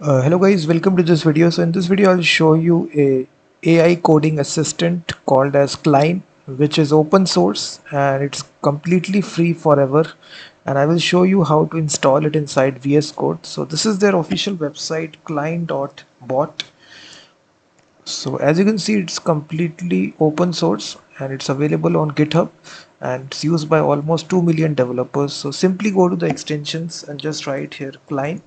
Hello guys, welcome to this video. So in this video I'll show you a AI coding assistant called as CLINE, which is open source and it's completely free forever, and I will show you how to install it inside VS Code. So this is their official website, cline.bot. So as you can see, it's completely open source and it's available on GitHub, and it's used by almost 2 million developers. So simply go to the extensions and just write here CLINE.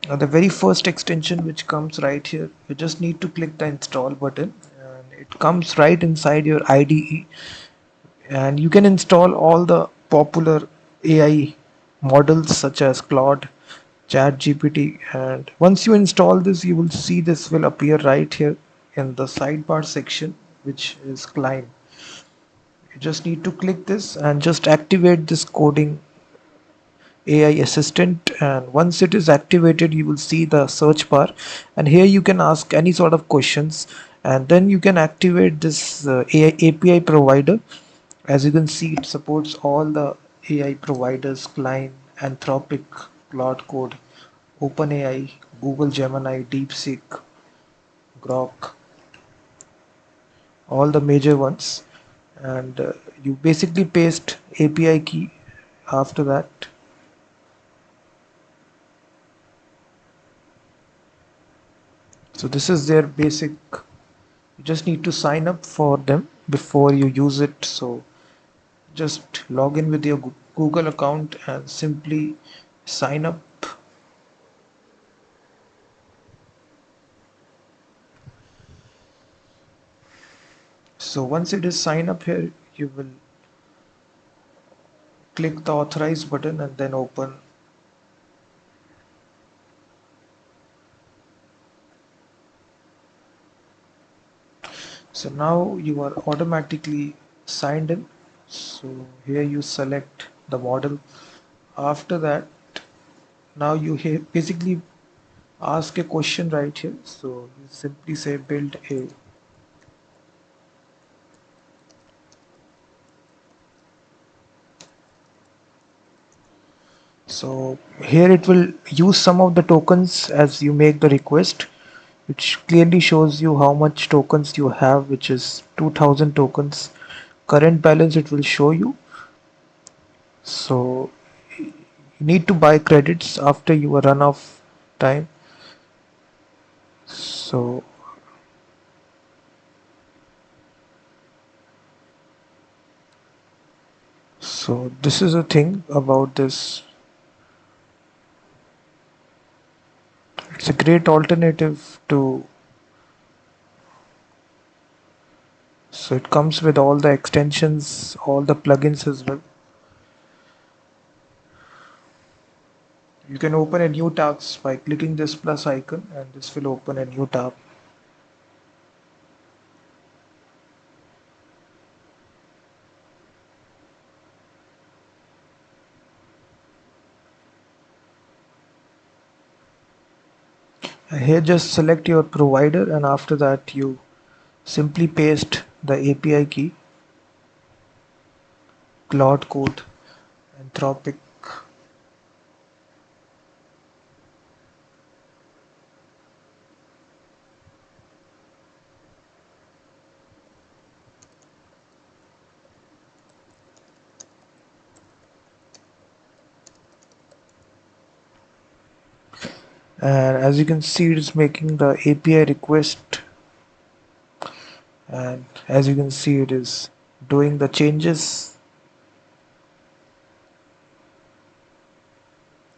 The very first extension which comes right here, you just need to click the install button and it comes right inside your IDE, and you can install all the popular AI models such as CLAUDE, ChatGPT, and once you install this you will see this will appear right here in the sidebar section, which is CLINE. You just need to click this and just activate this coding AI assistant, and once it is activated you will see the search bar, and here you can ask any sort of questions, and then you can activate this AI API provider. As you can see, it supports all the AI providers: CLINE, Anthropic, Claude Code, OpenAI, Google Gemini, DeepSeek, Grok, all the major ones. And you basically paste API key after that. So this is their basic. You just need to sign up for them before you use it. So just log in with your Google account and simply sign up. So once it is sign up here, you will click the authorize button and then open. So now you are automatically signed in. So here you select the model. After that, now you basically ask a question right here. So you simply say build a. So here it will use some of the tokens as you make the request, which clearly shows you how much tokens you have, which is 2000 tokens. Current balance it will show you. So you need to buy credits after you run off time. So this is a thing about this. It's a great alternative to. So it comes with all the extensions, all the plugins as well. You can open a new task by clicking this plus icon, and this will open a new tab. Here just select your provider, and after that you simply paste the API key, Claude Code, Anthropic. And as you can see, it is making the API request, and as you can see, it is doing the changes.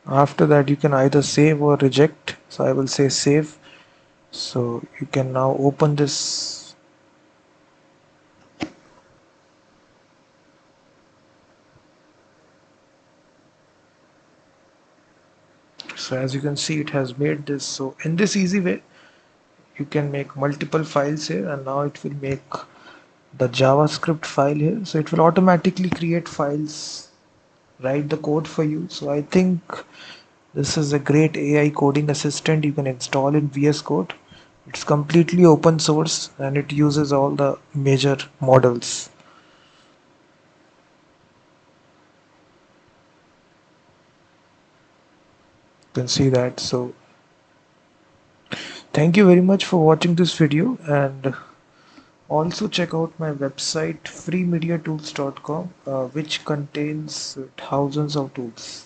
After that you can either save or reject, so I will say save. So you can now open this. So as you can see, it has made this. So in this easy way you can make multiple files here, and now it will make the JavaScript file here. So it will automatically create files, write the code for you. So I think this is a great AI coding assistant you can install in VS Code. It's completely open source and it uses all the major models. You can see that. So Thank you very much for watching this video, and also check out my website freemediatools.com, which contains thousands of tools.